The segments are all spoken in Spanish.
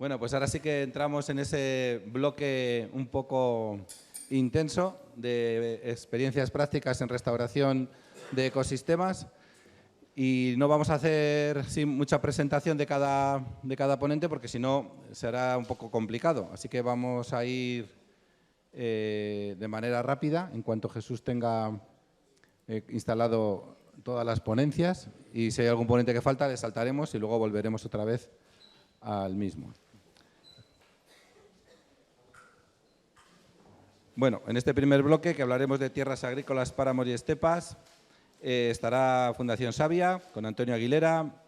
Bueno, pues ahora sí que entramos en ese bloque un poco intenso de experiencias prácticas en restauración de ecosistemas y no vamos a hacer mucha presentación de cada ponente porque si no será un poco complicado. Así que vamos a ir de manera rápida en cuanto Jesús tenga instalado todas las ponencias y si hay algún ponente que falta le saltaremos y luego volveremos otra vez al mismo. Bueno, en este primer bloque que hablaremos de tierras agrícolas, páramos y estepas, estará Fundación Savia con Antonio Aguilera,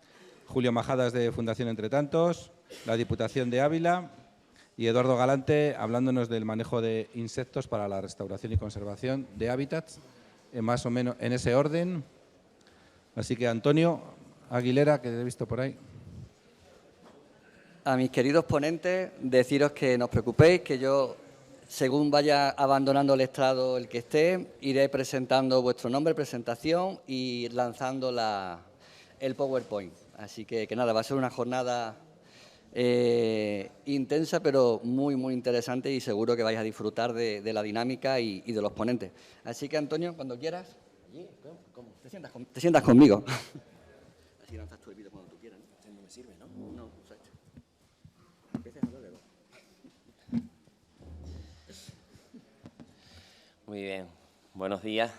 Julio Majadas de Fundación Entretantos, la Diputación de Ávila y Eduardo Galante hablándonos del manejo de insectos para la restauración y conservación de hábitats, más o menos en ese orden. Así que Antonio Aguilera, que he visto por ahí. A mis queridos ponentes, deciros que no os preocupéis, que yo, según vaya abandonando el estrado el que esté, iré presentando vuestro nombre, presentación y lanzando el PowerPoint. Así que nada, va a ser una jornada intensa, pero muy, muy interesante y seguro que vais a disfrutar de la dinámica y de los ponentes. Así que, Antonio, cuando quieras, te sientas conmigo. Así lanzas tú el vídeo cuando tú quieras, ¿no? No me sirve, ¿no? No, exacto. Muy bien, buenos días.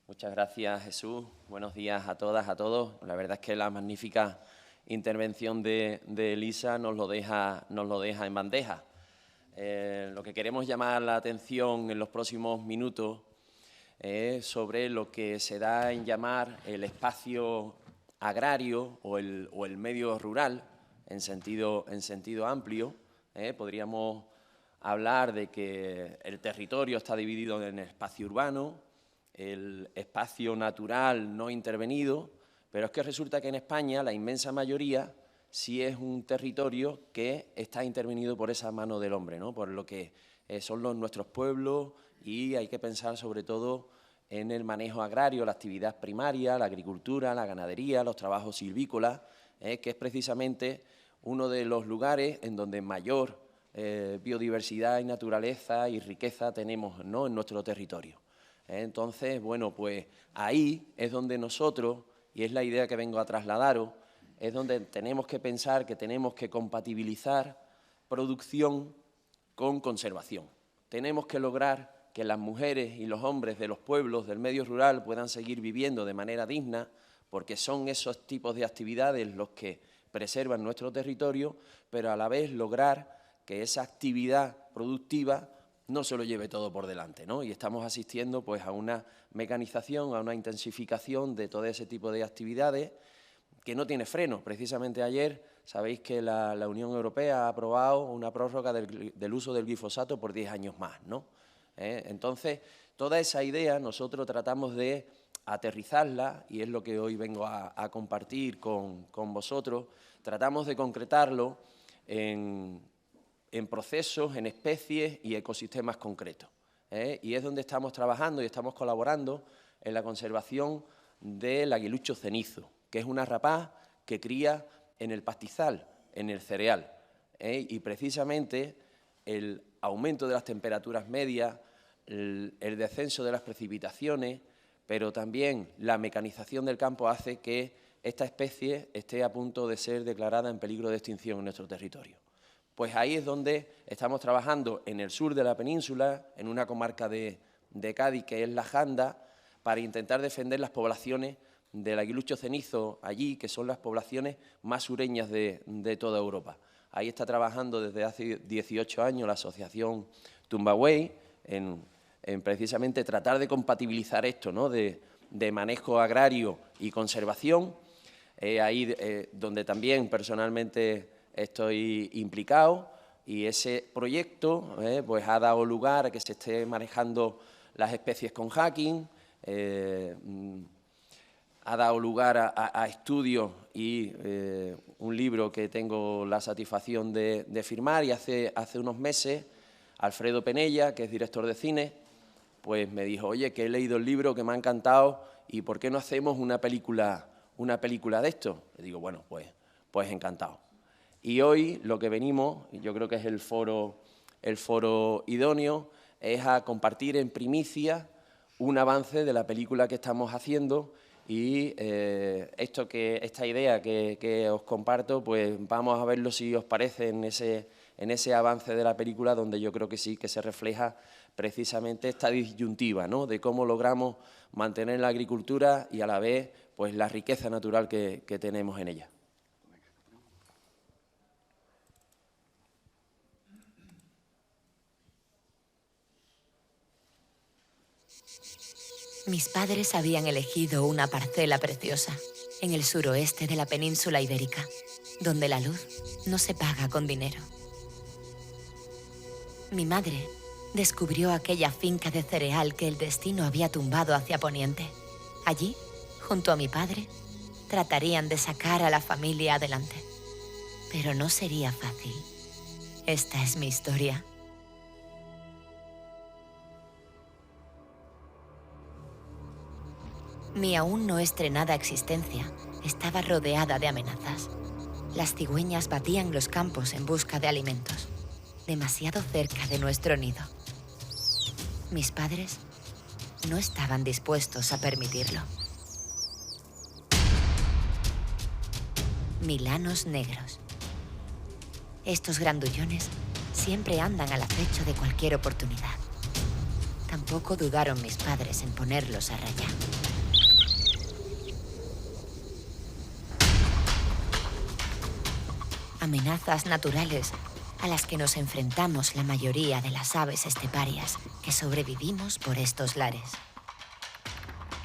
Muchas gracias, Jesús. Buenos días a todas, a todos. La verdad es que la magnífica intervención de Elisa nos lo deja en bandeja. Lo que queremos llamar la atención en los próximos minutos es sobre lo que se da en llamar el espacio agrario o el medio rural en sentido amplio. Podríamos hablar de que el territorio está dividido en espacio urbano, el espacio natural no intervenido, pero es que resulta que en España la inmensa mayoría sí es un territorio que está intervenido por esa mano del hombre, ¿no? Por lo que son nuestros pueblos y hay que pensar sobre todo en el manejo agrario, la actividad primaria, la agricultura, la ganadería, los trabajos silvícolas, que es precisamente uno de los lugares en donde mayor biodiversidad y naturaleza y riqueza tenemos, ¿no?, en nuestro territorio. Entonces, bueno, pues ahí es donde nosotros, y es la idea que vengo a trasladaros, es donde tenemos que pensar que tenemos que compatibilizar producción con conservación. Tenemos que lograr que las mujeres y los hombres de los pueblos del medio rural puedan seguir viviendo de manera digna, porque son esos tipos de actividades los que preservan nuestro territorio, pero a la vez lograr que esa actividad productiva no se lo lleve todo por delante, ¿no? Y estamos asistiendo pues a una mecanización, a una intensificación de todo ese tipo de actividades que no tiene freno. Precisamente ayer sabéis que la Unión Europea ha aprobado una prórroga del uso del glifosato por 10 años más, ¿no? Entonces, toda esa idea nosotros tratamos de aterrizarla, y es lo que hoy vengo a compartir con vosotros. Tratamos de concretarlo en procesos, en especies y ecosistemas concretos. Y es donde estamos trabajando y estamos colaborando en la conservación del aguilucho cenizo, que es una rapaz que cría en el pastizal, en el cereal. Y precisamente el aumento de las temperaturas medias, el descenso de las precipitaciones, pero también la mecanización del campo hace que esta especie esté a punto de ser declarada en peligro de extinción en nuestro territorio. Pues ahí es donde estamos trabajando en el sur de la península, en una comarca de Cádiz que es la Janda, para intentar defender las poblaciones del aguilucho cenizo allí, que son las poblaciones más sureñas de toda Europa. Ahí está trabajando desde hace 18 años la asociación Tumbaway en precisamente tratar de compatibilizar esto, ¿no?, de manejo agrario y conservación. Ahí donde también personalmente estoy implicado, y ese proyecto pues ha dado lugar a que se esté manejando las especies con hacking, ha dado lugar a estudios y un libro que tengo la satisfacción de firmar, y hace unos meses Alfredo Penella, que es director de cine, pues me dijo: oye, que he leído el libro, que me ha encantado, y ¿por qué no hacemos una película de esto? Le digo, bueno, pues encantado. Y hoy lo que venimos, y yo creo que es el foro idóneo, es a compartir en primicia un avance de la película que estamos haciendo y esta idea que os comparto, pues vamos a verlo si os parece en ese avance de la película, donde yo creo que sí que se refleja precisamente esta disyuntiva, ¿no?, de cómo logramos mantener la agricultura y a la vez pues la riqueza natural que tenemos en ella. Mis padres habían elegido una parcela preciosa en el suroeste de la península ibérica, donde la luz no se paga con dinero. Mi madre descubrió aquella finca de cereal que el destino había tumbado hacia poniente. Allí, junto a mi padre, tratarían de sacar a la familia adelante. Pero no sería fácil. Esta es mi historia. Mi aún no estrenada existencia estaba rodeada de amenazas. Las cigüeñas batían los campos en busca de alimentos, demasiado cerca de nuestro nido. Mis padres no estaban dispuestos a permitirlo. Milanos negros. Estos grandullones siempre andan al acecho de cualquier oportunidad. Tampoco dudaron mis padres en ponerlos a raya. Amenazas naturales a las que nos enfrentamos la mayoría de las aves esteparias que sobrevivimos por estos lares.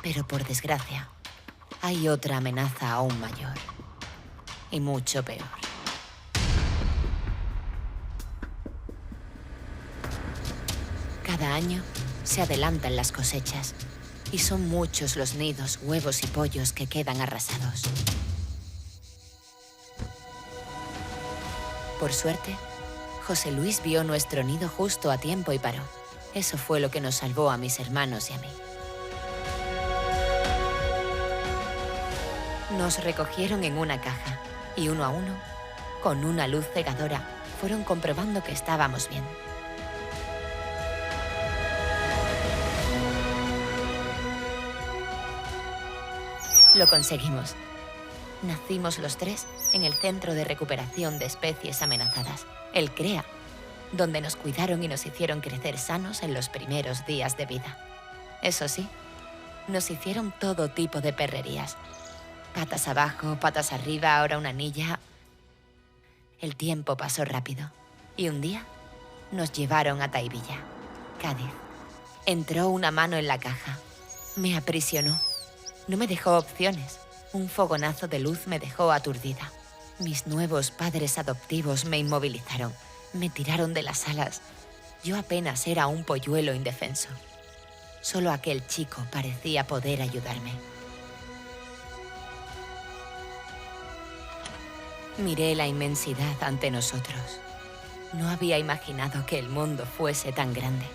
Pero por desgracia, hay otra amenaza aún mayor y mucho peor. Cada año se adelantan las cosechas y son muchos los nidos, huevos y pollos que quedan arrasados. Por suerte, José Luis vio nuestro nido justo a tiempo y paró. Eso fue lo que nos salvó a mis hermanos y a mí. Nos recogieron en una caja y uno a uno, con una luz cegadora, fueron comprobando que estábamos bien. Lo conseguimos. Nacimos los tres en el Centro de Recuperación de Especies Amenazadas, el CREA, donde nos cuidaron y nos hicieron crecer sanos en los primeros días de vida. Eso sí, nos hicieron todo tipo de perrerías. Patas abajo, patas arriba, ahora una anilla. El tiempo pasó rápido y un día nos llevaron a Tahivilla, Cádiz. Entró una mano en la caja. Me aprisionó. No me dejó opciones. Un fogonazo de luz me dejó aturdida. Mis nuevos padres adoptivos me inmovilizaron. Me tiraron de las alas. Yo apenas era un polluelo indefenso. Solo aquel chico parecía poder ayudarme. Miré la inmensidad ante nosotros. No había imaginado que el mundo fuese tan grande,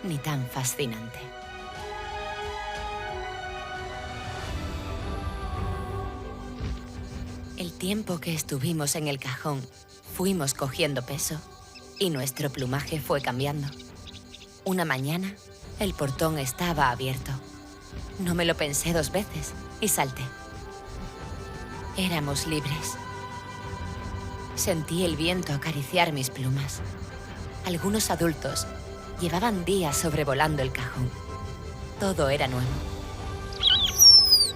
ni tan fascinante. El tiempo que estuvimos en el cajón, fuimos cogiendo peso y nuestro plumaje fue cambiando. Una mañana, el portón estaba abierto. No me lo pensé 2 veces y salté. Éramos libres. Sentí el viento acariciar mis plumas. Algunos adultos llevaban días sobrevolando el cajón. Todo era nuevo.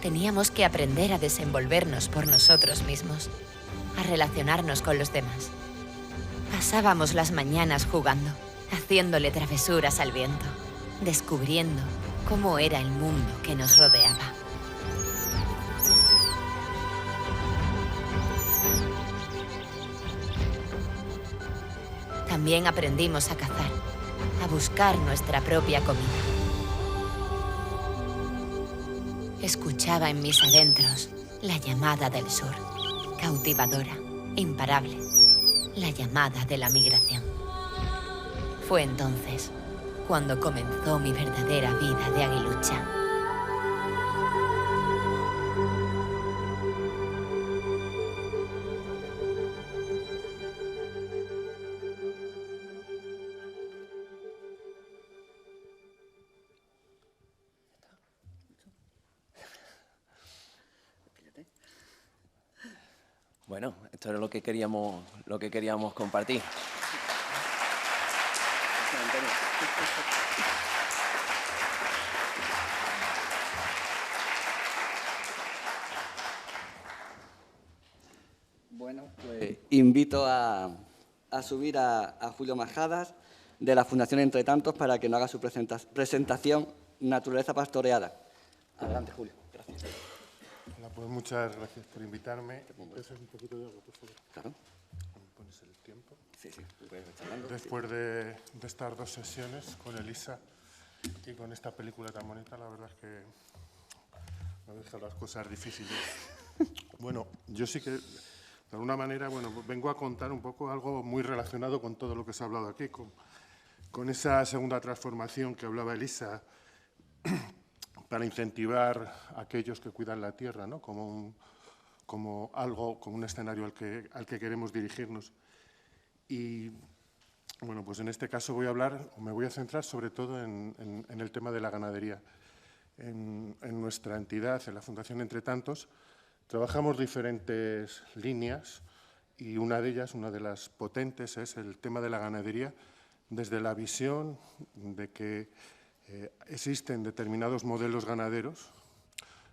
Teníamos que aprender a desenvolvernos por nosotros mismos, a relacionarnos con los demás. Pasábamos las mañanas jugando, haciéndole travesuras al viento, descubriendo cómo era el mundo que nos rodeaba. También aprendimos a cazar, a buscar nuestra propia comida. Escuchaba en mis adentros la llamada del sur, cautivadora, imparable, la llamada de la migración. Fue entonces cuando comenzó mi verdadera vida de aguilucha. Bueno, esto era lo que queríamos compartir. Bueno, pues invito a subir a Julio Majadas, de la Fundación Entre Tantos, para que nos haga su presentación Naturaleza Pastoreada. Adelante, Julio. Gracias. Hola, pues muchas gracias por invitarme. ¿Puedes un poquito de agua, por favor? Claro. ¿Me pones el tiempo? Sí, sí. Puedes ir charlando. Después de estas 2 sesiones con Elisa y con esta película tan bonita, la verdad es que me deja las cosas difíciles. Bueno, yo sí que, de alguna manera, bueno, vengo a contar un poco algo muy relacionado con todo lo que se ha hablado aquí, con esa segunda transformación que hablaba Elisa, para incentivar a aquellos que cuidan la tierra, ¿no? como un escenario al que queremos dirigirnos. Y bueno, pues en este caso me voy a centrar sobre todo en el tema de la ganadería. En nuestra entidad, en la Fundación Entre Tantos, trabajamos diferentes líneas y una de ellas, una de las potentes, es el tema de la ganadería, desde la visión de que existen determinados modelos ganaderos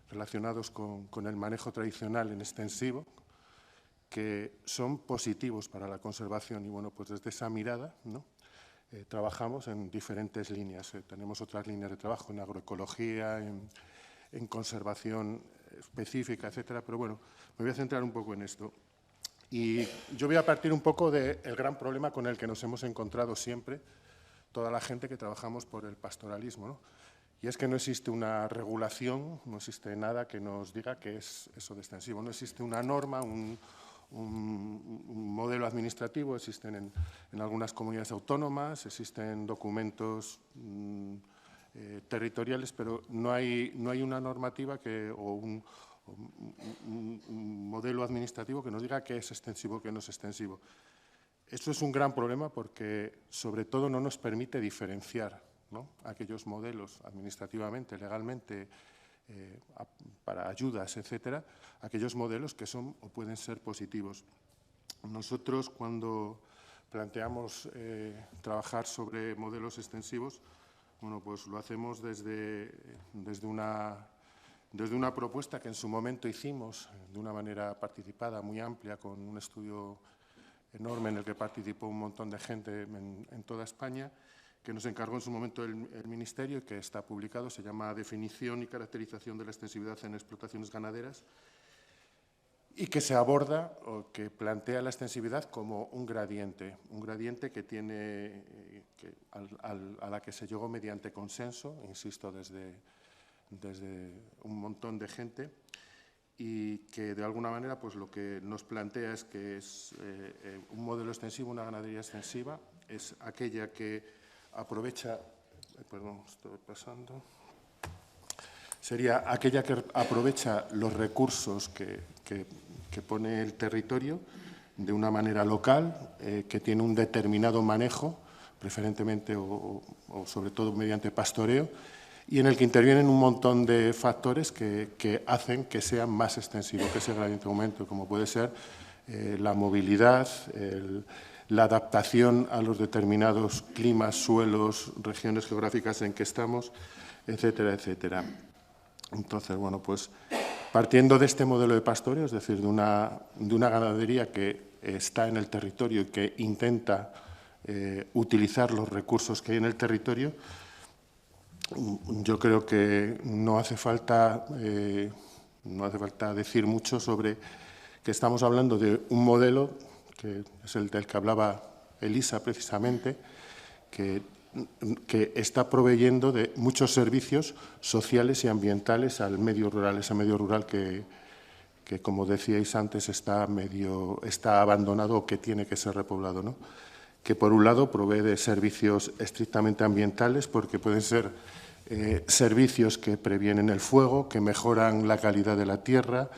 relacionados con el manejo tradicional en extensivo, que son positivos para la conservación. Y bueno, pues desde esa mirada, ¿no? Trabajamos en diferentes líneas. Tenemos otras líneas de trabajo en agroecología, en conservación específica, etcétera. Pero bueno, me voy a centrar un poco en esto. Y yo voy a partir un poco del gran problema con el que nos hemos encontrado siempre toda la gente que trabajamos por el pastoralismo, ¿no? Y es que no existe una regulación, no existe nada que nos diga qué es eso de extensivo. No existe una norma, un modelo administrativo, existen en algunas comunidades autónomas, existen documentos territoriales, pero no hay una normativa o un modelo administrativo que nos diga qué es extensivo, qué no es extensivo. Esto es un gran problema porque, sobre todo, no nos permite diferenciar, ¿no?, aquellos modelos administrativamente, legalmente, para ayudas, etcétera, aquellos modelos que son o pueden ser positivos. Nosotros, cuando planteamos trabajar sobre modelos extensivos, bueno, pues lo hacemos desde una propuesta que en su momento hicimos de una manera participada, muy amplia, con un estudio enorme en el que participó un montón de gente en toda España, que nos encargó en su momento el Ministerio y que está publicado. Se llama Definición y caracterización de la extensividad en explotaciones ganaderas, y que se aborda o que plantea la extensividad como un gradiente que tiene, a la que se llegó mediante consenso, insisto, desde un montón de gente, y que de alguna manera pues lo que nos plantea es que es un modelo extensivo, una ganadería extensiva, es aquella que aprovecha, perdón, estoy pasando, sería aquella que aprovecha los recursos que pone el territorio de una manera local, que tiene un determinado manejo, preferentemente o sobre todo mediante pastoreo, y en el que intervienen un montón de factores que hacen que sea más extensivo, que ese gradiente de aumento, como puede ser la movilidad, la adaptación a los determinados climas, suelos, regiones geográficas en que estamos, etcétera, etcétera. Entonces, bueno, pues partiendo de este modelo de pastoreo, es decir, de una ganadería que está en el territorio y que intenta utilizar los recursos que hay en el territorio, yo creo que no hace falta decir mucho sobre que estamos hablando de un modelo que es el del que hablaba Elisa precisamente, que está proveyendo de muchos servicios sociales y ambientales al medio rural, ese medio rural que como decíais antes, está abandonado o que tiene que ser repoblado, ¿no? Que por un lado provee de servicios estrictamente ambientales, porque pueden ser servicios que previenen el fuego, que mejoran la calidad de la tierra,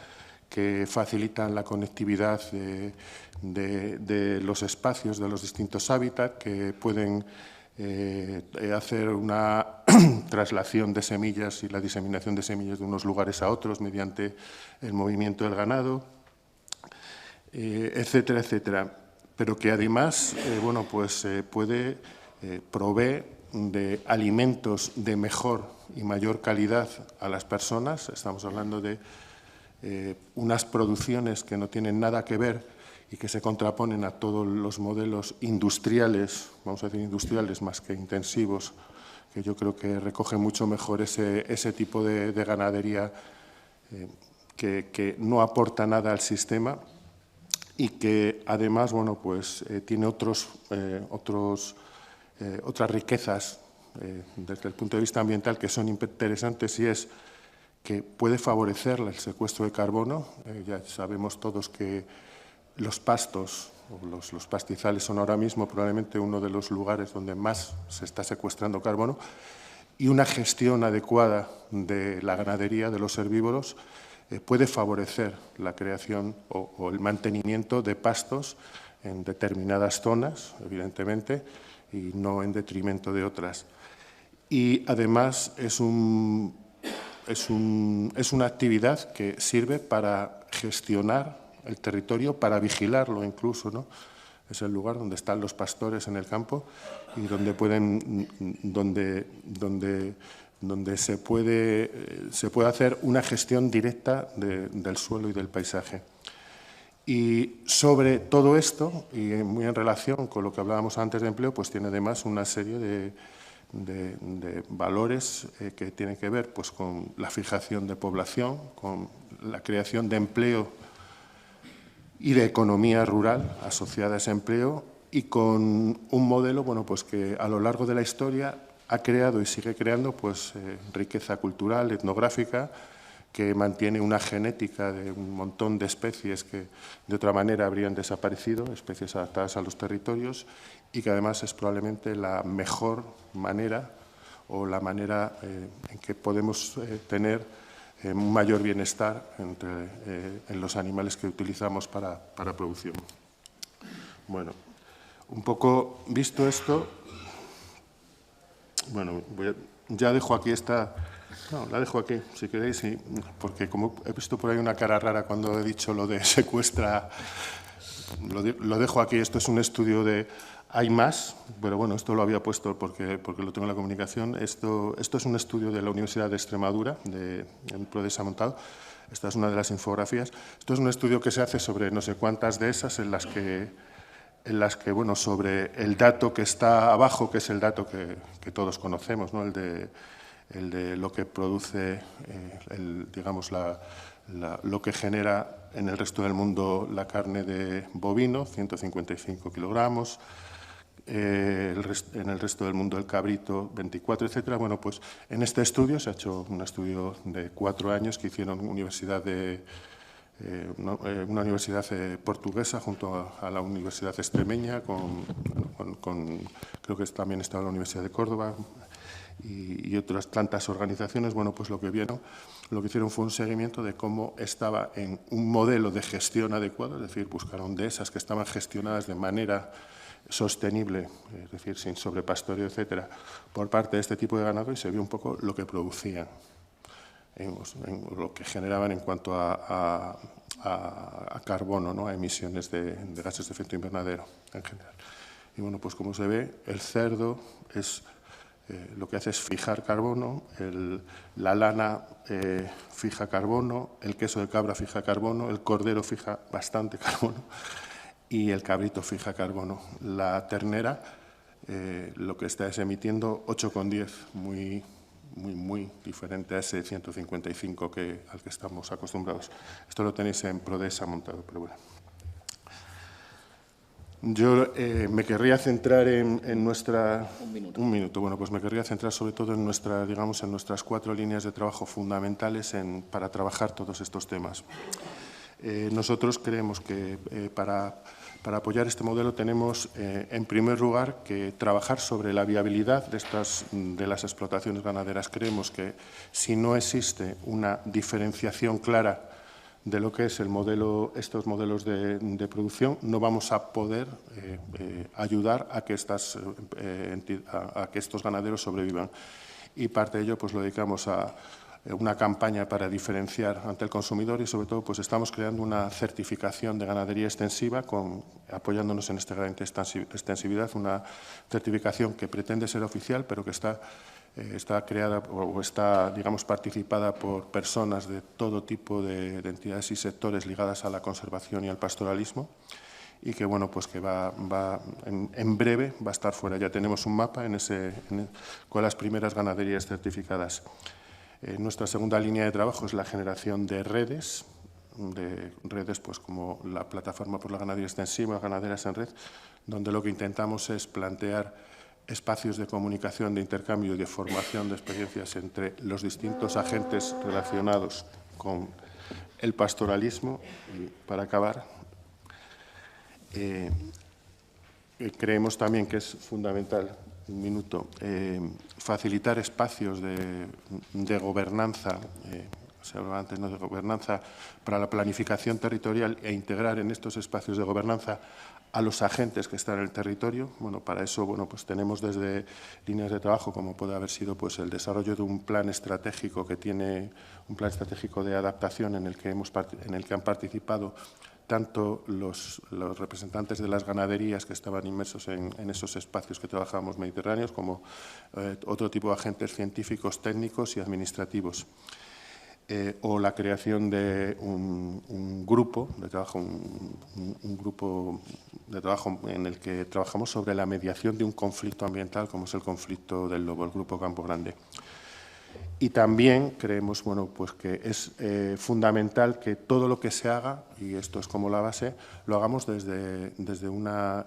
que facilitan la conectividad de los espacios, de los distintos hábitats, que pueden hacer una traslación de semillas y la diseminación de semillas de unos lugares a otros mediante el movimiento del ganado. etcétera, etcétera. Pero que además, bueno, pues provee de alimentos de mejor y mayor calidad a las personas. Estamos hablando de unas producciones que no tienen nada que ver y que se contraponen a todos los modelos industriales, vamos a decir industriales más que intensivos, que yo creo que recoge mucho mejor ese tipo de ganadería que no aporta nada al sistema y que además, bueno, pues tiene otras riquezas desde el punto de vista ambiental que son interesantes, y es que puede favorecer el secuestro de carbono. Ya sabemos todos que los pastos o los pastizales son ahora mismo probablemente uno de los lugares donde más se está secuestrando carbono, y una gestión adecuada de la ganadería, de los herbívoros, puede favorecer la creación o el mantenimiento de pastos en determinadas zonas, evidentemente, y no en detrimento de otras. Y además es una actividad que sirve para gestionar el territorio, para vigilarlo incluso, ¿no? Es el lugar donde están los pastores en el campo y donde se puede hacer una gestión directa del suelo y del paisaje. Y sobre todo esto, y muy en relación con lo que hablábamos antes de empleo, pues tiene además una serie de valores que tienen que ver pues, con la fijación de población, con la creación de empleo y de economía rural asociada a ese empleo, y con un modelo, bueno, pues que a lo largo de la historia ha creado y sigue creando pues, riqueza cultural, etnográfica, que mantiene una genética de un montón de especies que de otra manera habrían desaparecido, especies adaptadas a los territorios, y que además es probablemente la mejor manera o la manera en que podemos tener un mayor bienestar en los animales que utilizamos para producción. Bueno, un poco visto esto, bueno, ya dejo aquí esta... No, la dejo aquí, si queréis, sí, porque como he visto por ahí una cara rara cuando he dicho lo de secuestra, lo dejo aquí. Esto es un estudio de... Hay más, pero bueno, esto lo había puesto porque lo tengo en la comunicación. Esto es un estudio de la Universidad de Extremadura, en Prodesa montado. Esta es una de las infografías. Esto es un estudio que se hace sobre no sé cuántas de esas, en las que bueno, sobre el dato que está abajo, que es el dato que todos conocemos, ¿no? El de lo que produce, digamos, lo que genera en el resto del mundo la carne de bovino, 155 kilogramos, en el resto del mundo el cabrito, 24, etcétera. Bueno, pues en este estudio se ha hecho un estudio de 4 años que hicieron una universidad portuguesa junto a la Universidad Extremeña, creo que también estaba la Universidad de Córdoba, y otras tantas organizaciones. Bueno, pues lo que hicieron fue un seguimiento de cómo estaba en un modelo de gestión adecuado, es decir, buscaron dehesas que estaban gestionadas de manera sostenible, es decir, sin sobrepastoreo, etcétera, por parte de este tipo de ganado, y se vio un poco lo que producían, en lo que generaban en cuanto a carbono, ¿no? A emisiones de gases de efecto invernadero en general. Y bueno, pues como se ve, el cerdo lo que hace es fijar carbono, la lana fija carbono, el queso de cabra fija carbono, el cordero fija bastante carbono y el cabrito fija carbono. La ternera lo que está es emitiendo 8,10, muy diferente a ese 155 al que estamos acostumbrados. Esto lo tenéis en Prodesa montado, pero bueno. Yo me querría centrar en nuestra... Un minuto. Bueno, pues me querría centrar sobre todo en nuestras 4 líneas de trabajo fundamentales para trabajar todos estos temas. Nosotros creemos que para apoyar este modelo tenemos, en primer lugar, que trabajar sobre la viabilidad de las explotaciones ganaderas. Creemos que si no existe una diferenciación clara de lo que es estos modelos de producción, no vamos a poder ayudar a que estos ganaderos sobrevivan. Y parte de ello pues lo dedicamos a una campaña para diferenciar ante el consumidor y, sobre todo, pues estamos creando una certificación de ganadería extensiva, apoyándonos en esta gran extensividad, una certificación que pretende ser oficial, pero que está creada o está, digamos, participada por personas de todo tipo de entidades y sectores ligadas a la conservación y al pastoralismo, y que, bueno, pues que en breve va a estar fuera. Ya tenemos un mapa con las primeras ganaderías certificadas. Nuestra segunda línea de trabajo es la generación de redes pues como la plataforma por la ganadería extensiva, Ganaderas en Red, donde lo que intentamos es plantear espacios de comunicación, de intercambio y de formación de experiencias entre los distintos agentes relacionados con el pastoralismo. Y para acabar, creemos también que es fundamental, facilitar espacios de gobernanza, se hablaba antes, ¿no?, de gobernanza para la planificación territorial, e integrar en estos espacios de gobernanza a los agentes que están en el territorio. Bueno, para eso, bueno, pues tenemos desde líneas de trabajo, como puede haber sido pues el desarrollo de un plan estratégico un plan estratégico de adaptación en el que han participado tanto los representantes de las ganaderías que estaban inmersos en esos espacios que trabajábamos mediterráneos, como otro tipo de agentes científicos, técnicos y administrativos. O la creación de un grupo de trabajo, un grupo de trabajo en el que trabajamos sobre la mediación de un conflicto ambiental, como es el conflicto del lobo, el Grupo Campo Grande. Y también creemos, bueno, pues que es fundamental que todo lo que se haga, y esto es como la base, lo hagamos desde una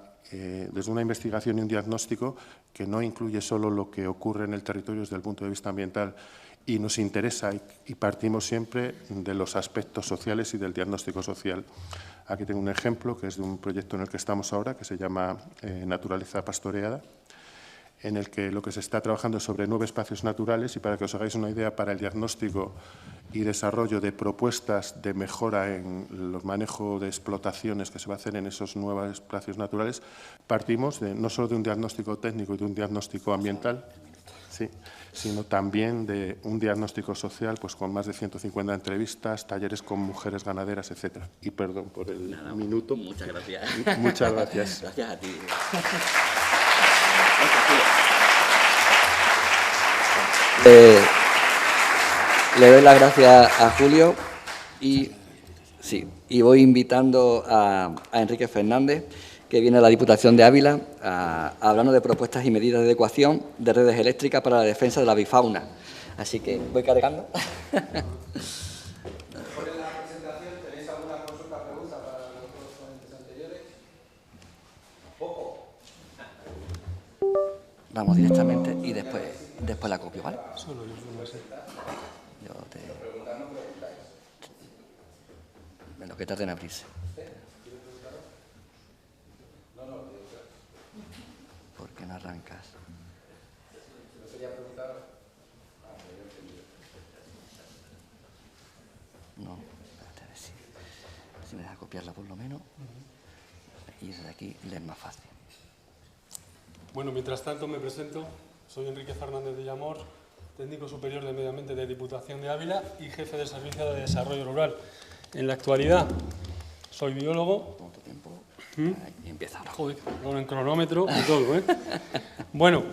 investigación y un diagnóstico que no incluye solo lo que ocurre en el territorio desde el punto de vista ambiental, y nos interesa y partimos siempre de los aspectos sociales y del diagnóstico social. Aquí tengo un ejemplo que es de un proyecto en el que estamos ahora, que se llama Naturaleza Pastoreada, en el que lo que se está trabajando es sobre 9 espacios naturales, y para que os hagáis una idea, para el diagnóstico y desarrollo de propuestas de mejora en el manejo de explotaciones que se va a hacer en esos nuevos espacios naturales, partimos no solo de un diagnóstico técnico y de un diagnóstico ambiental, sí, sino también de un diagnóstico social, pues con más de 150 entrevistas, talleres con mujeres ganaderas, etcétera. Y perdón por el minuto. Muchas gracias. Muchas gracias. Gracias a ti. Le doy las gracias a Julio y voy invitando a Enrique Fernández, que viene de la Diputación de Ávila, hablando de propuestas y medidas de adecuación de redes eléctricas para la defensa de la avifauna. Así que voy cargando. Vamos directamente y después la copio, ¿vale? Solo yo no sé. Lo que tarde en abrirse. ¿Por qué no arrancas? No, espérate a ver si me deja copiarla por lo menos. Y desde aquí le es más fácil. Bueno, mientras tanto me presento. Soy Enrique Fernández de Llamor, técnico superior de Medio Ambiente de Diputación de Ávila y jefe del Servicio de Desarrollo Rural. En la actualidad soy biólogo. ¿Cuánto tiempo? Y empieza. Joder, con el cronómetro y todo, ¿eh? Bueno,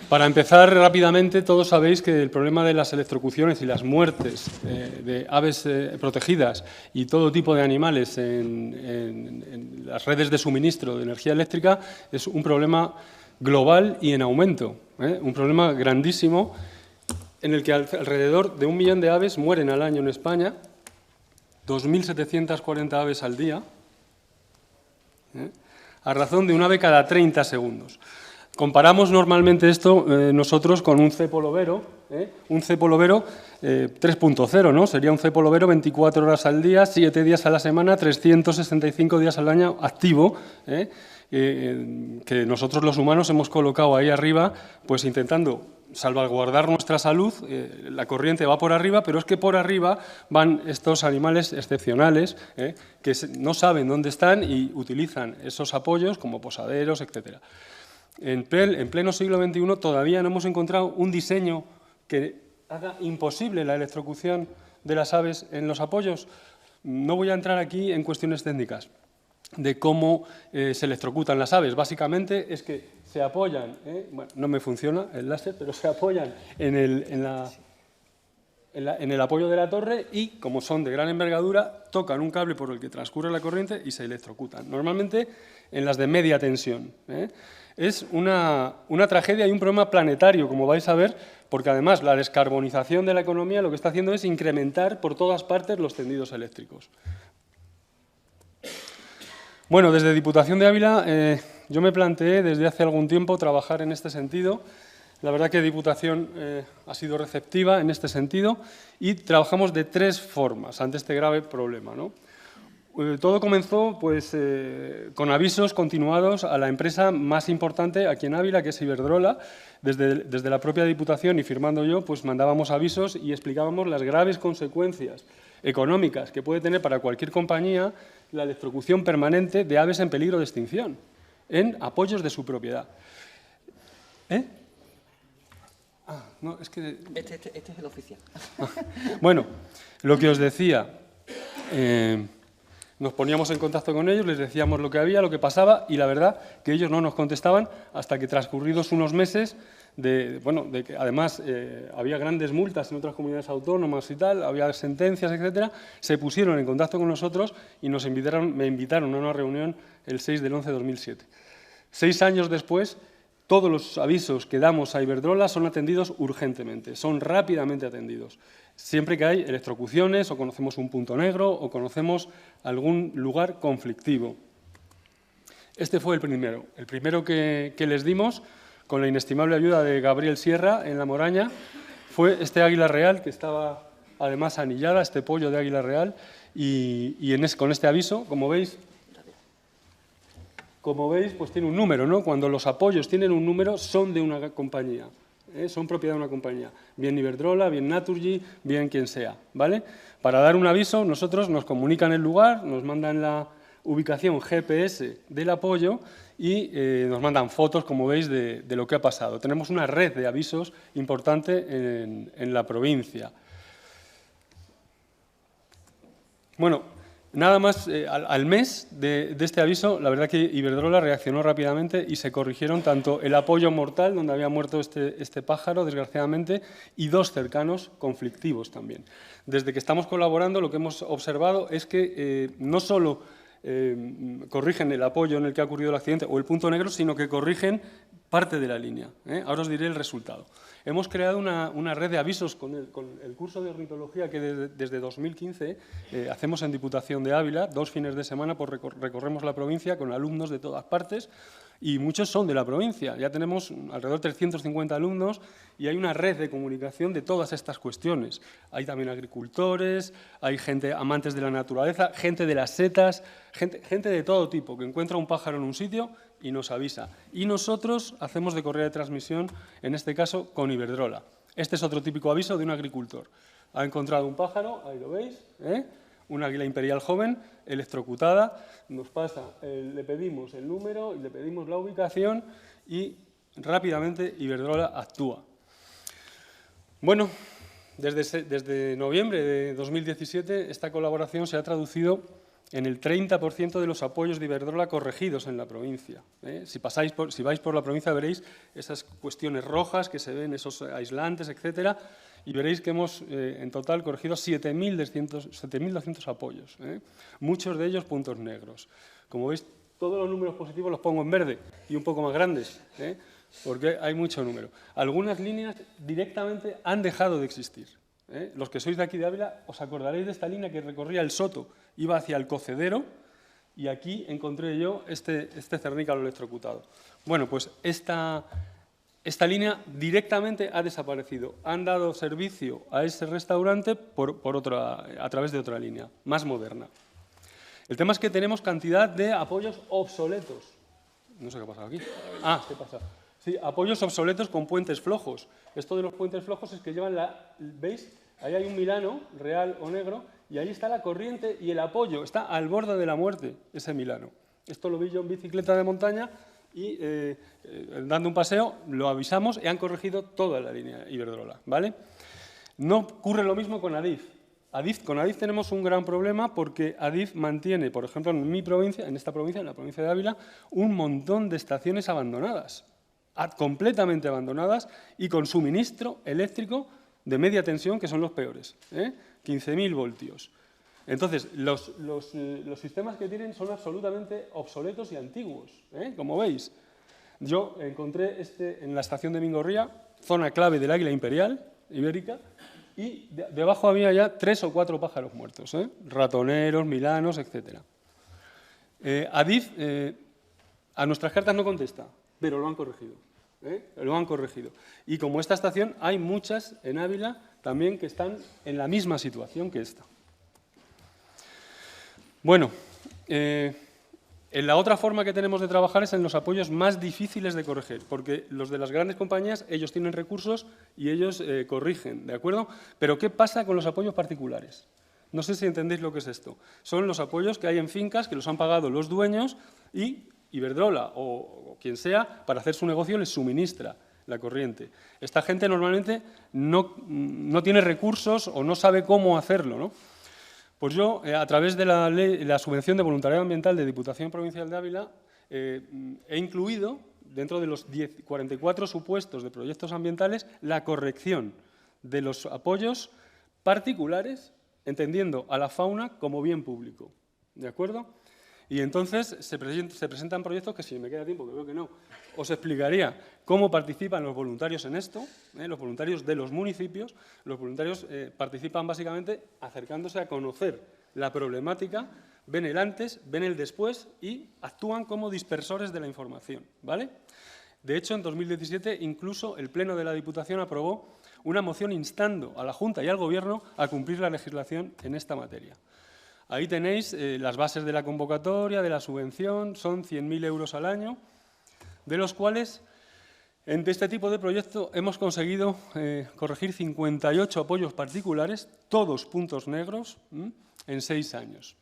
para empezar rápidamente, todos sabéis que el problema de las electrocuciones y las muertes de aves protegidas y todo tipo de animales en las redes de suministro de energía eléctrica es un problema global y en aumento, un problema grandísimo en el que alrededor de 1 millón de aves mueren al año en España, 2.740 aves al día, a razón de una ave cada 30 segundos. Comparamos normalmente esto nosotros con un cepo lobero, un cepo lobero 3.0, ¿no? Sería un cepo lobero 24 horas al día, 7 días a la semana, 365 días al año activo, que nosotros los humanos hemos colocado ahí arriba, pues intentando salvaguardar nuestra salud. La corriente va por arriba, pero es que por arriba van estos animales excepcionales que no saben dónde están y utilizan esos apoyos como posaderos, etcétera. En pleno siglo XXI todavía no hemos encontrado un diseño que haga imposible la electrocución de las aves en los apoyos. No voy a entrar aquí en cuestiones técnicas de cómo se electrocutan las aves. Básicamente es que se apoyan, bueno, no me funciona el láser, pero se apoyan en el apoyo de la torre y, como son de gran envergadura, tocan un cable por el que transcurre la corriente y se electrocutan. Normalmente en las de media tensión. Es una tragedia y un problema planetario, como vais a ver, porque además la descarbonización de la economía lo que está haciendo es incrementar por todas partes los tendidos eléctricos. Bueno, desde Diputación de Ávila yo me planteé desde hace algún tiempo trabajar en este sentido. La verdad que Diputación ha sido receptiva en este sentido y trabajamos de 3 formas ante este grave problema, ¿no? Todo comenzó pues, con avisos continuados a la empresa más importante aquí en Ávila, que es Iberdrola. Desde la propia Diputación y firmando yo, pues mandábamos avisos y explicábamos las graves consecuencias económicas que puede tener para cualquier compañía la electrocución permanente de aves en peligro de extinción en apoyos de su propiedad. No, es que... Este es el oficial. Bueno, lo que os decía, nos poníamos en contacto con ellos, les decíamos lo que había, lo que pasaba, y la verdad que ellos no nos contestaban hasta que transcurridos unos meses, de que además había grandes multas en otras comunidades autónomas y tal, había sentencias, etcétera, se pusieron en contacto con nosotros y me invitaron a una reunión el 6 del 11 de 2007. 6 años después, todos los avisos que damos a Iberdrola son atendidos urgentemente, son rápidamente atendidos. Siempre que hay electrocuciones o conocemos un punto negro o conocemos algún lugar conflictivo. Este fue el primero que les dimos, con la inestimable ayuda de Gabriel Sierra en La Moraña, fue este águila real que estaba además anillada, este pollo de águila real, con este aviso, como veis, pues tiene un número, ¿no? Cuando los apoyos tienen un número, son de una compañía, son propiedad de una compañía, bien Iberdrola, bien Naturgy, bien quien sea, ¿vale? Para dar un aviso, nosotros nos comunican el lugar, nos mandan la ubicación GPS del apoyo y nos mandan fotos, como veis, de lo que ha pasado. Tenemos una red de avisos importante en la provincia. Bueno, nada más, al mes de este aviso, la verdad que Iberdrola reaccionó rápidamente y se corrigieron tanto el apoyo mortal, donde había muerto este pájaro, desgraciadamente, y 2 cercanos conflictivos también. Desde que estamos colaborando, lo que hemos observado es que no solo corrigen el apoyo en el que ha ocurrido el accidente o el punto negro, sino que corrigen parte de la línea. Ahora os diré el resultado. Hemos creado una red de avisos con el curso de ornitología que desde 2015 hacemos en Diputación de Ávila. 2 fines de semana pues, recorremos la provincia con alumnos de todas partes y muchos son de la provincia. Ya tenemos alrededor de 350 alumnos y hay una red de comunicación de todas estas cuestiones. Hay también agricultores, hay gente amantes de la naturaleza, gente de las setas, gente de todo tipo que encuentra un pájaro en un sitio y nos avisa. Y nosotros hacemos de correa de transmisión, en este caso, con Iberdrola. Este es otro típico aviso de un agricultor. Ha encontrado un pájaro, ahí lo veis, un águila imperial joven, electrocutada. Nos pasa, le pedimos el número y le pedimos la ubicación y rápidamente Iberdrola actúa. Bueno, desde noviembre de 2017 esta colaboración se ha traducido en el 30% de los apoyos de Iberdrola corregidos en la provincia. Si vais por la provincia veréis esas cuestiones rojas que se ven, esos aislantes, etcétera, y veréis que hemos en total corregido 7.200 apoyos, muchos de ellos puntos negros. Como veis, todos los números positivos los pongo en verde y un poco más grandes, porque hay mucho número. Algunas líneas directamente han dejado de existir. Los que sois de aquí de Ávila os acordaréis de esta línea que recorría el Soto, iba hacia el Cocedero y aquí encontré yo este cernícalo electrocutado. Bueno, pues esta línea directamente ha desaparecido. Han dado servicio a ese restaurante a través de otra línea, más moderna. El tema es que tenemos cantidad de apoyos obsoletos. No sé qué ha pasado aquí. ¿Qué pasa? Sí, apoyos obsoletos con puentes flojos. Esto de los puentes flojos es que llevan ¿veis? Ahí hay un Milano, real o negro, y ahí está la corriente y el apoyo. Está al borde de la muerte, ese Milano. Esto lo vi yo en bicicleta de montaña y dando un paseo lo avisamos y han corregido toda la línea Iberdrola, ¿vale? No ocurre lo mismo con Adif. Con Adif tenemos un gran problema porque Adif mantiene, por ejemplo, en mi provincia, en esta provincia, en la provincia de Ávila, un montón de estaciones abandonadas, completamente abandonadas y con suministro eléctrico de media tensión, que son los peores, 15.000 voltios. Entonces, los sistemas que tienen son absolutamente obsoletos y antiguos, como veis. Yo encontré en la estación de Mingorría, zona clave del Águila Imperial ibérica, y debajo había ya 3 o 4 pájaros muertos, ratoneros, milanos, etc. Adif a nuestras cartas no contesta, pero lo han corregido. Lo han corregido. Y como esta estación, hay muchas en Ávila también que están en la misma situación que esta. Bueno, la otra forma que tenemos de trabajar es en los apoyos más difíciles de corregir, porque los de las grandes compañías, ellos tienen recursos y ellos corrigen, ¿de acuerdo? Pero ¿qué pasa con los apoyos particulares? No sé si entendéis lo que es esto. Son los apoyos que hay en fincas que los han pagado los dueños y Iberdrola o quien sea, para hacer su negocio, les suministra la corriente. Esta gente normalmente no tiene recursos o no sabe cómo hacerlo, ¿no? Pues yo, a través de la subvención de voluntariado ambiental de Diputación Provincial de Ávila, he incluido, dentro de los 44 supuestos de proyectos ambientales, la corrección de los apoyos particulares, entendiendo a la fauna como bien público. ¿De acuerdo? Y entonces se presentan proyectos que, si me queda tiempo, que veo que no, os explicaría cómo participan los voluntarios en esto, los voluntarios de los municipios. Los voluntarios participan básicamente acercándose a conocer la problemática, ven el antes, ven el después y actúan como dispersores de la información, ¿vale? De hecho, en 2017, incluso el Pleno de la Diputación aprobó una moción instando a la Junta y al Gobierno a cumplir la legislación en esta materia. Ahí tenéis las bases de la convocatoria, de la subvención, son 100.000 euros al año, de los cuales, en este tipo de proyecto, hemos conseguido corregir 58 apoyos particulares, todos puntos negros, en 6 años.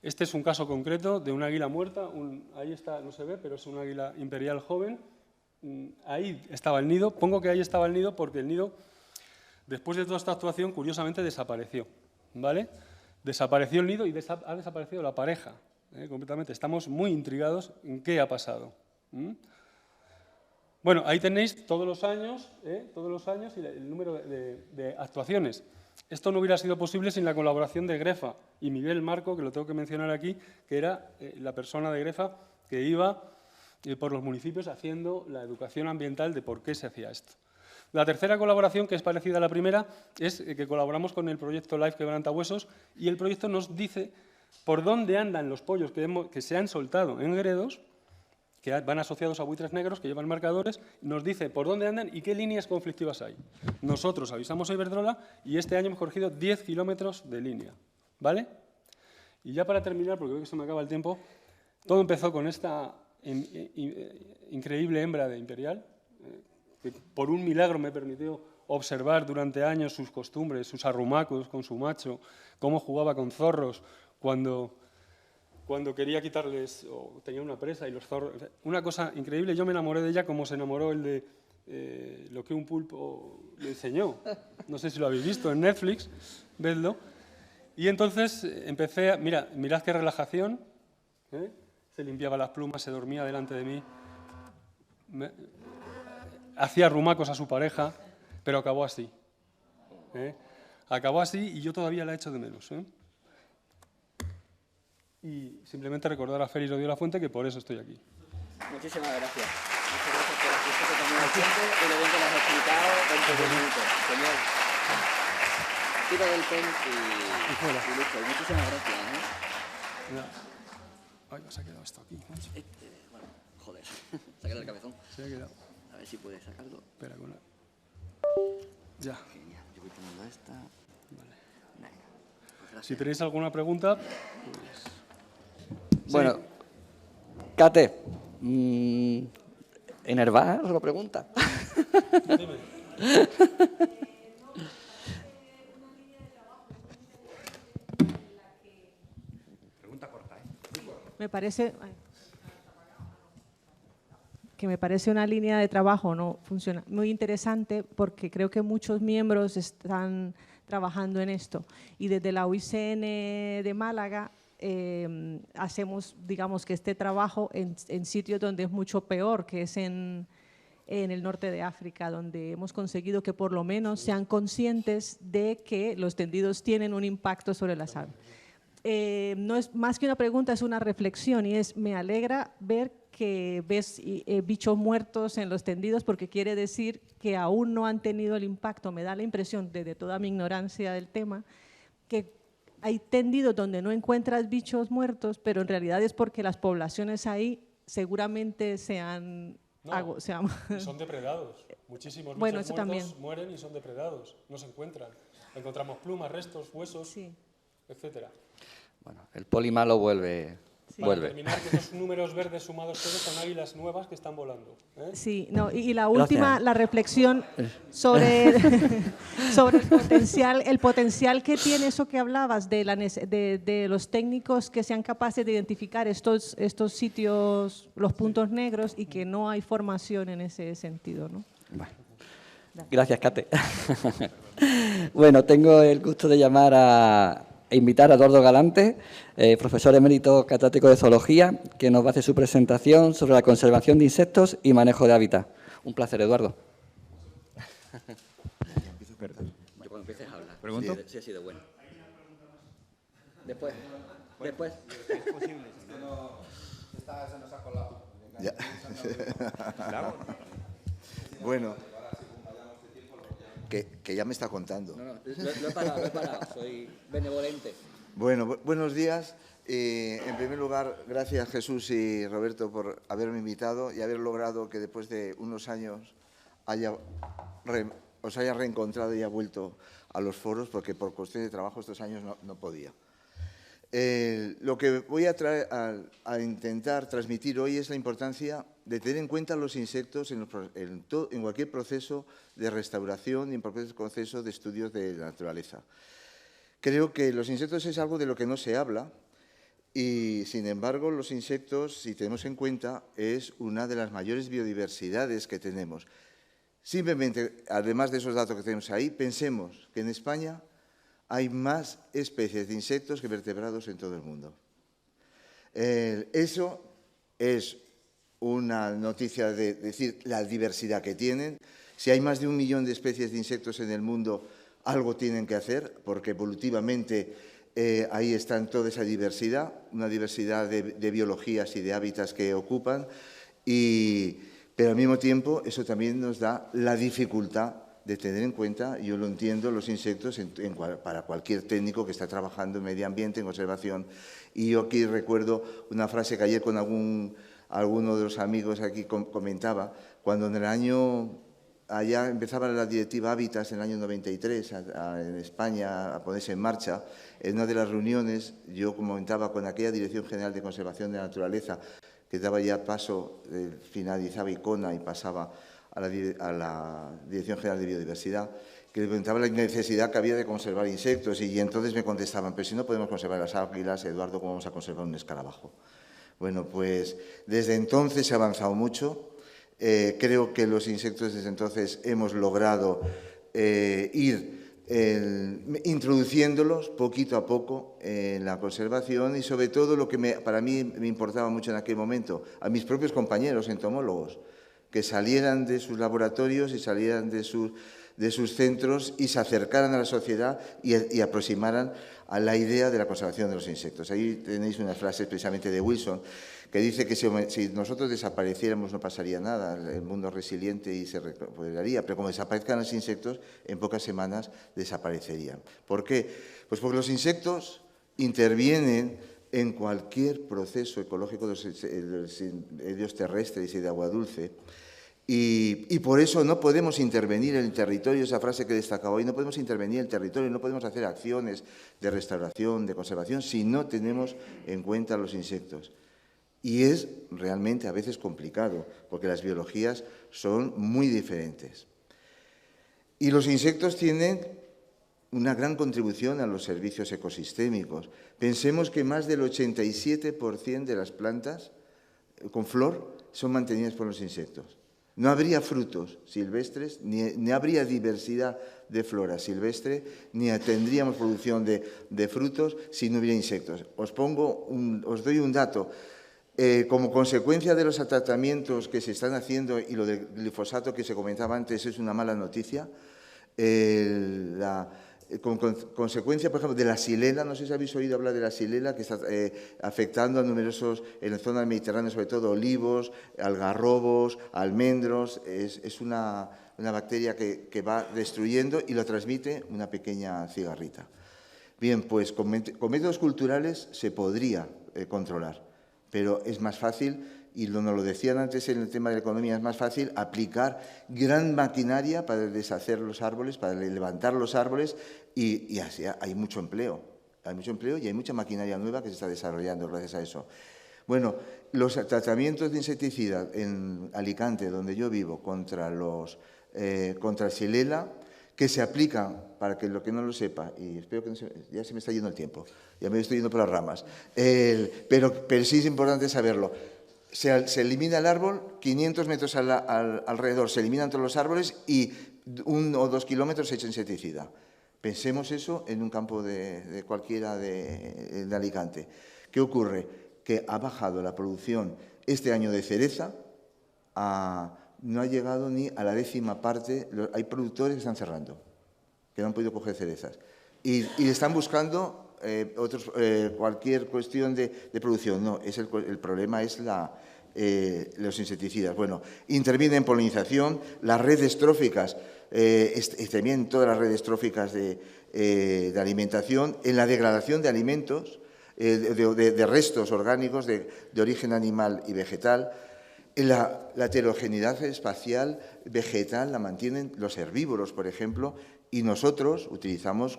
Este es un caso concreto de un águila muerta, ahí está, no se ve, pero es un águila imperial joven. Ahí estaba el nido, pongo que ahí estaba el nido porque el nido, después de toda esta actuación, curiosamente desapareció, ¿vale? Desapareció el nido y ha desaparecido la pareja, completamente. Estamos muy intrigados en qué ha pasado. Bueno, ahí tenéis todos los años y el número de actuaciones. Esto no hubiera sido posible sin la colaboración de Grefa y Miguel Marco, que lo tengo que mencionar aquí, que era la persona de Grefa que iba por los municipios haciendo la educación ambiental de por qué se hacía esto. La tercera colaboración, que es parecida a la primera, es que colaboramos con el proyecto Life Quebrantahuesos y el proyecto nos dice por dónde andan los pollos que se han soltado en gredos, que van asociados a buitres negros, que llevan marcadores, nos dice por dónde andan y qué líneas conflictivas hay. Nosotros avisamos a Iberdrola y este año hemos corregido 10 kilómetros de línea, ¿vale? Y ya para terminar, porque veo que se me acaba el tiempo, todo empezó con esta increíble hembra de Imperial, que por un milagro me permitió observar durante años sus costumbres, sus arrumacos con su macho, cómo jugaba con zorros cuando quería quitarles, o tenía una presa y los zorros. Una cosa increíble, yo me enamoré de ella como se enamoró el de lo que un pulpo le enseñó. No sé si lo habéis visto en Netflix, vedlo. Y entonces empecé mirad qué relajación, se limpiaba las plumas, se dormía delante de mí. Hacía arrumacos a su pareja, pero acabó así. Acabó así y yo todavía la echo de menos. Y simplemente recordar a Félix Odio La Fuente que por eso estoy aquí. Muchísimas gracias. Muchas gracias por el tiempo que también el tiempo y lo bien que lo has explicado en 20 minutos. Señor, tiro del pen y listo. Muchísimas gracias. Ay, se ha quedado esto aquí. Bueno, joder, se ha quedado el cabezón. Se ha quedado. A ver si puedes sacarlo. Espera, con la... Ya. Genial. Yo voy tomando esta. Vale. Venga. Pues gracias. Si tenéis alguna pregunta, pues... Bueno, sí. Kate, ¿enervada? Os lo pregunta. Dime. Me parece... que me parece una línea de trabajo no funciona muy interesante, porque creo que muchos miembros están trabajando en esto. Y desde la UICN de Málaga hacemos, digamos, que este trabajo en sitios donde es mucho peor, que es en el norte de África, donde hemos conseguido que por lo menos sean conscientes de que los tendidos tienen un impacto sobre las aves. No es más que una pregunta, es una reflexión, y me alegra ver que ves bichos muertos en los tendidos, porque quiere decir que aún no han tenido el impacto. Me da la impresión, desde toda mi ignorancia del tema, que hay tendidos donde no encuentras bichos muertos, pero en realidad es porque las poblaciones ahí seguramente sean... No, son depredados. Muchísimos bichos bueno, eso muertos también mueren y son depredados, no se encuentran. Encontramos plumas, restos, huesos, sí, etcétera. Bueno, el polimalo vuelve. Sí. Para terminar, que esos números verdes sumados todos son águilas nuevas que están volando. Sí, no, y la última, Gracias. la reflexión sobre el potencial que tiene eso que hablabas de los técnicos que sean capaces de identificar estos sitios, los puntos negros, y que no hay formación en ese sentido, ¿no? Bueno. Gracias, Kate. Bueno, tengo el gusto de llamar e invitar a Eduardo Galante, profesor emérito catedrático de zoología, que nos va a hacer su presentación sobre la conservación de insectos y manejo de hábitat. Un placer, Eduardo. Yo cuando empieces a hablar. ¿Pregunto? Sí, ha sido bueno. Después. Es posible, si no, Se nos ha colado. ya. Bueno, que ya me está contando. No, lo he parado, soy benevolente. Bueno, buenos días. En primer lugar, gracias Jesús y Roberto por haberme invitado y haber logrado que después de unos años os haya reencontrado y haya vuelto a los foros, porque por cuestión de trabajo estos años no podía. Lo que voy a intentar transmitir hoy es la importancia de tener en cuenta los insectos en cualquier proceso de restauración y en cualquier proceso de estudios de la naturaleza. Creo que los insectos es algo de lo que no se habla y, sin embargo, los insectos, si tenemos en cuenta, es una de las mayores biodiversidades que tenemos. Simplemente, además de esos datos que tenemos ahí, pensemos que en España hay más especies de insectos que vertebrados en todo el mundo. Eso es una noticia de decir la diversidad que tienen. Si hay más de 1 millón de especies de insectos en el mundo, algo tienen que hacer, porque evolutivamente ahí está toda esa diversidad, una diversidad de biologías y de hábitats que ocupan, pero al mismo tiempo eso también nos da la dificultad de tener en cuenta, yo lo entiendo, los insectos para cualquier técnico que está trabajando en medio ambiente, en conservación. Y yo aquí recuerdo una frase que ayer con alguno de los amigos aquí comentaba, cuando en el año, allá empezaba la directiva Hábitats en el año 93 en España a ponerse en marcha, en una de las reuniones yo comentaba con aquella Dirección General de Conservación de la Naturaleza, que daba ya paso, finalizaba ICONA y pasaba a la Dirección General de Biodiversidad, que le preguntaba la necesidad que había de conservar insectos, y entonces me contestaban, pero si no podemos conservar las águilas, Eduardo, ¿cómo vamos a conservar un escarabajo? Bueno, pues desde entonces se ha avanzado mucho. Creo que los insectos desde entonces hemos logrado ir introduciéndolos poquito a poco en la conservación, y sobre todo lo que para mí me importaba mucho en aquel momento, a mis propios compañeros entomólogos, que salieran de sus laboratorios y salieran de sus centros y se acercaran a la sociedad y aproximaran a la idea de la conservación de los insectos. Ahí tenéis unas frases precisamente de Wilson, que dice que si nosotros desapareciéramos no pasaría nada, el mundo es resiliente y se recuperaría, pero como desaparezcan los insectos, en pocas semanas desaparecerían. ¿Por qué? Pues porque los insectos intervienen en cualquier proceso ecológico de los medios terrestres y de agua dulce, y por eso no podemos intervenir en el territorio, esa frase que destacaba hoy, no podemos intervenir en el territorio, no podemos hacer acciones de restauración, de conservación, si no tenemos en cuenta los insectos. Y es realmente a veces complicado, porque las biologías son muy diferentes. Y los insectos tienen una gran contribución a los servicios ecosistémicos. Pensemos que más del 87% de las plantas con flor son mantenidas por los insectos. No habría frutos silvestres, ni habría diversidad de flora silvestre, ni tendríamos producción de frutos si no hubiera insectos. Os doy un dato. Como consecuencia de los tratamientos que se están haciendo y lo del glifosato que se comentaba antes es una mala noticia, con consecuencia, por ejemplo, de la xylella, no sé si habéis oído hablar de la xylella, que está afectando a numerosos, en la zona del Mediterráneo, sobre todo olivos, algarrobos, almendros. Es una bacteria que va destruyendo y lo transmite una pequeña cigarrita. Bien, pues con métodos culturales se podría controlar, pero es más fácil, y nos lo decían antes en el tema de la economía, es más fácil aplicar gran maquinaria para deshacer los árboles, para levantar los árboles, y así hay mucho empleo. Hay mucho empleo y hay mucha maquinaria nueva que se está desarrollando gracias a eso. Bueno, los tratamientos de insecticida en Alicante, donde yo vivo, contra el xylella, que se aplican, para que lo que no lo sepa, y espero que no ya se me está yendo el tiempo, ya me estoy yendo por las ramas, pero sí es importante saberlo. Se elimina el árbol, 500 metros alrededor se eliminan todos los árboles y 1 o 2 kilómetros se echa insecticida. Pensemos eso en un campo de cualquiera de Alicante. ¿Qué ocurre? Que ha bajado la producción este año de cereza, no ha llegado ni a la 10ª parte. Hay productores que están cerrando, que no han podido coger cerezas. Y están buscando cualquier cuestión de producción. No, el problema es los insecticidas. Bueno, interviene en polinización, las redes tróficas, también todas las redes tróficas de alimentación, en la degradación de alimentos, de restos orgánicos de origen animal y vegetal. La heterogeneidad espacial vegetal la mantienen los herbívoros, por ejemplo, y nosotros utilizamos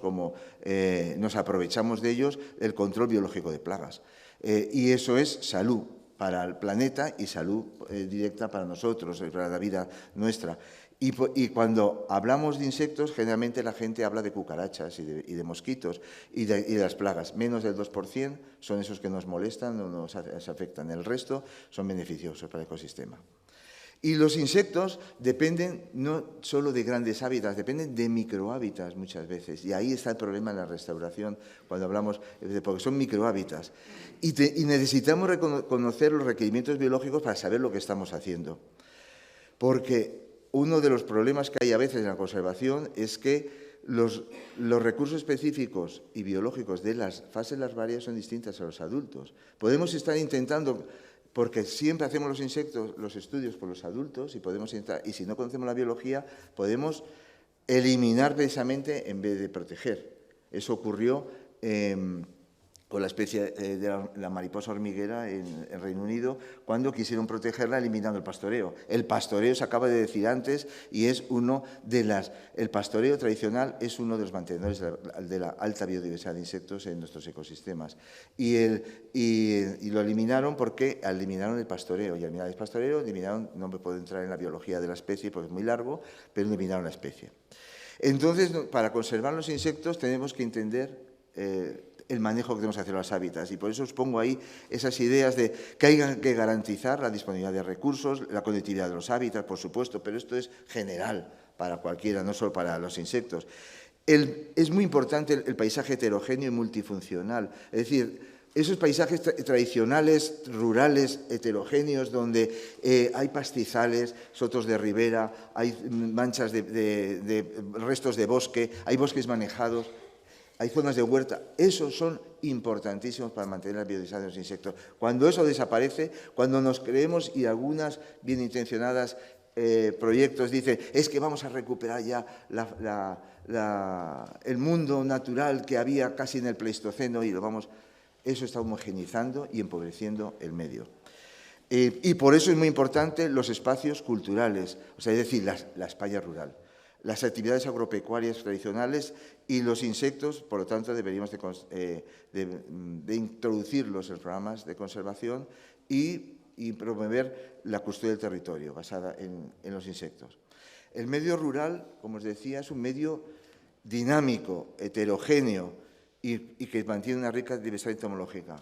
nos aprovechamos de ellos el control biológico de plagas. Y eso es salud para el planeta y salud directa para nosotros, para la vida nuestra. Y cuando hablamos de insectos, generalmente la gente habla de cucarachas y de mosquitos y de las plagas. Menos del 2% son esos que nos molestan o nos afectan. El resto son beneficiosos para el ecosistema. Y los insectos dependen no solo de grandes hábitats, dependen de microhábitats muchas veces. Y ahí está el problema en la restauración, cuando hablamos, porque son microhábitats. Y necesitamos conocer los requerimientos biológicos para saber lo que estamos haciendo. Porque uno de los problemas que hay a veces en la conservación es que los recursos específicos y biológicos de las fases larvarias son distintas a los adultos. Podemos estar intentando, porque siempre hacemos los estudios por los adultos y si no conocemos la biología, podemos eliminar precisamente en vez de proteger. Eso ocurrió con la especie de la mariposa hormiguera en Reino Unido, cuando quisieron protegerla eliminando el pastoreo. El pastoreo se acaba de decir antes y es el pastoreo tradicional es uno de los mantenedores de la alta biodiversidad de insectos en nuestros ecosistemas. Y lo eliminaron porque eliminaron el pastoreo. Y al eliminar el pastoreo, no me puedo entrar en la biología de la especie porque es muy largo, pero eliminaron la especie. Entonces, para conservar los insectos tenemos que entender el manejo que tenemos que hacer los hábitats. Y por eso os pongo ahí esas ideas de que hay que garantizar la disponibilidad de recursos, la conectividad de los hábitats, por supuesto, pero esto es general para cualquiera, no solo para los insectos. Es muy importante el paisaje heterogéneo y multifuncional. Es decir, esos paisajes tradicionales, rurales, heterogéneos, donde hay pastizales, sotos de ribera, hay manchas de restos de bosque, hay bosques manejados, hay zonas de huerta, esos son importantísimos para mantener la biodiversidad de los insectos. Cuando eso desaparece, cuando nos creemos y algunas bien intencionadas proyectos dicen es que vamos a recuperar ya el mundo natural que había casi en el Pleistoceno y eso está homogeneizando y empobreciendo el medio. Y por eso es muy importante los espacios culturales, es decir, la España rural. Las actividades agropecuarias tradicionales y los insectos, por lo tanto, deberíamos de introducirlos en los programas de conservación y promover la custodia del territorio basada en los insectos. El medio rural, como os decía, es un medio dinámico, heterogéneo y que mantiene una rica diversidad entomológica.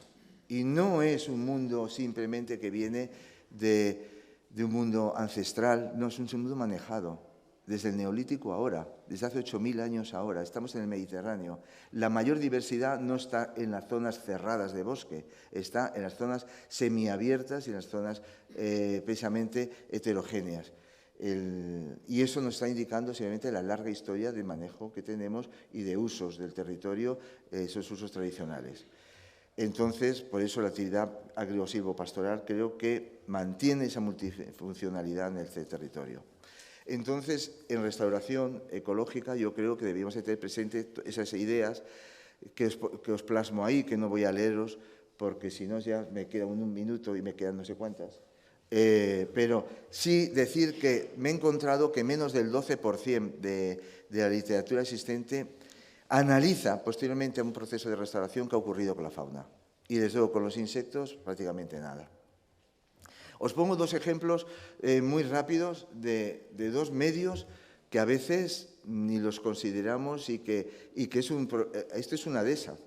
Y no es un mundo simplemente que viene de un mundo ancestral, no, es un mundo manejado desde el Neolítico ahora, desde hace 8.000 años ahora. Estamos en el Mediterráneo. La mayor diversidad no está en las zonas cerradas de bosque, está en las zonas semiabiertas y en las zonas precisamente heterogéneas. Y eso nos está indicando simplemente la larga historia de manejo que tenemos y de usos del territorio, esos usos tradicionales. Entonces, por eso la actividad agro-silvopastoral creo que mantiene esa multifuncionalidad en el territorio. Entonces, en restauración ecológica yo creo que deberíamos tener presentes esas ideas que os plasmo ahí, que no voy a leeros, porque si no ya me queda un minuto y me quedan no sé cuántas. Pero sí decir que me he encontrado que menos del 12% de la literatura existente analiza posteriormente a un proceso de restauración que ha ocurrido con la fauna. Y desde luego con los insectos prácticamente nada. Os pongo dos ejemplos muy rápidos de dos medios que a veces ni los consideramos y que esto es una dehesa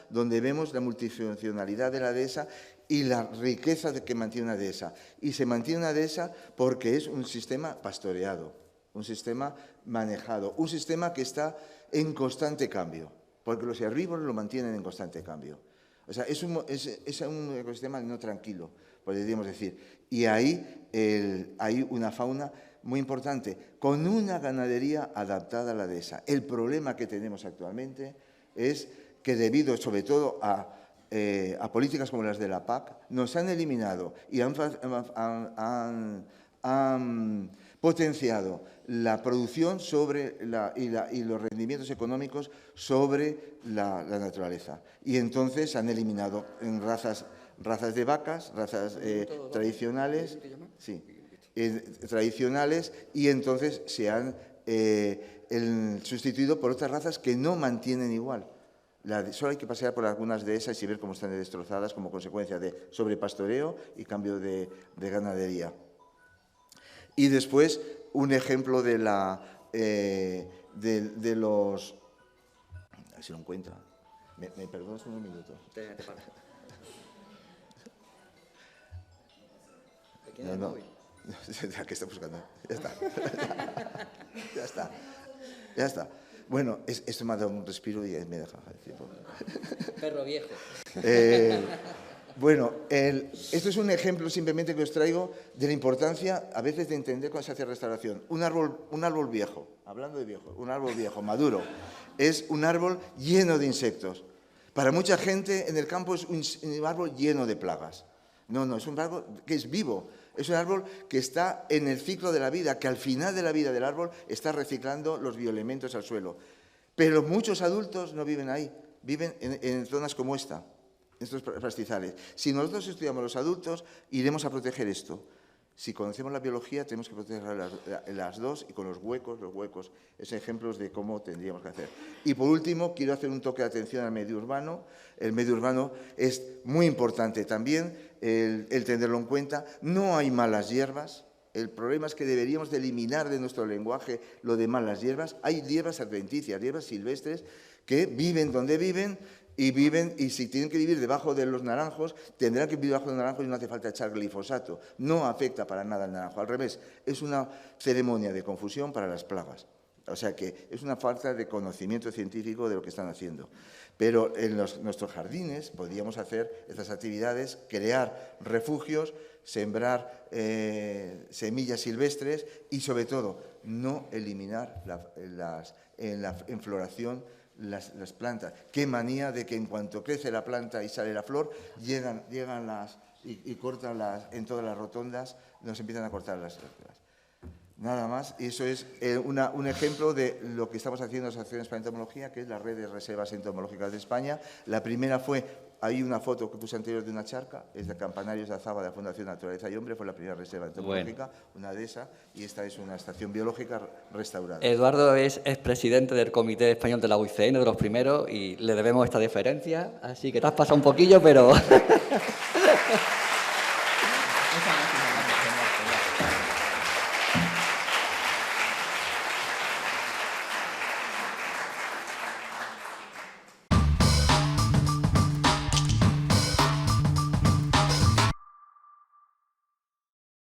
donde vemos la multifuncionalidad de la dehesa y la riqueza que mantiene una dehesa. Y se mantiene una dehesa porque es un sistema pastoreado, un sistema manejado, un sistema que está en constante cambio, porque los herbívoros lo mantienen en constante cambio. O sea, es un ecosistema no tranquilo, podríamos decir. Y ahí hay una fauna muy importante, con una ganadería adaptada a la dehesa. El problema que tenemos actualmente es que debido sobre todo a políticas como las de la PAC, nos han eliminado y han potenciado la producción y los rendimientos económicos sobre la naturaleza. Y entonces han eliminado en razas de vacas, razas tradicionales, sí, tradicionales, y entonces se han sustituido por otras razas que no mantienen igual. Solo hay que pasear por algunas de esas y ver cómo están destrozadas como consecuencia de sobrepastoreo y cambio de ganadería. Y después, un ejemplo de los... A ver si lo encuentra. ¿Me perdonas un minuto? No. ¿Qué está buscando? Ya está. Bueno, esto me ha dado un respiro y me deja el tiempo. Perro viejo. Bueno, esto es un ejemplo simplemente que os traigo de la importancia a veces de entender cómo se hace restauración. Un árbol viejo, hablando de viejo, un árbol viejo, maduro, es un árbol lleno de insectos. Para mucha gente en el campo es un árbol lleno de plagas. No, es un árbol que es vivo. Es un árbol que está en el ciclo de la vida, que al final de la vida del árbol está reciclando los bioelementos al suelo. Pero muchos adultos no viven ahí, viven en zonas como esta, estos pastizales. Si nosotros estudiamos los adultos, iremos a proteger esto. Si conocemos la biología, tenemos que proteger las dos y con los huecos, esos ejemplos de cómo tendríamos que hacer. Y por último, quiero hacer un toque de atención al medio urbano. El medio urbano es muy importante también el tenerlo en cuenta. No hay malas hierbas. El problema es que deberíamos de eliminar de nuestro lenguaje lo de malas hierbas. Hay hierbas adventicias, hierbas silvestres que viven donde viven, y si tienen que vivir debajo de los naranjos, tendrán que vivir debajo de los naranjos y no hace falta echar glifosato. No afecta para nada al naranjo, al revés, es una ceremonia de confusión para las plagas. O sea que es una falta de conocimiento científico de lo que están haciendo. Pero en nuestros jardines podríamos hacer estas actividades, crear refugios, sembrar semillas silvestres y sobre todo no eliminar en floración las plantas. Qué manía de que en cuanto crece la planta y sale la flor, llegan y cortan en todas las rotondas, nos empiezan a cortar las Nada más, y eso es un ejemplo de lo que estamos haciendo en las acciones para entomología, que es la red de reservas entomológicas de España. La primera fue, hay una foto que puse anterior de una charca, es de Campanarios de Azaba de la Fundación Naturaleza y Hombre, fue la primera reserva entomológica, una de esas, y esta es una estación biológica restaurada. Eduardo es expresidente del Comité Español de la UICN, de los primeros, y le debemos esta deferencia, así que te has pasado un poquillo, pero...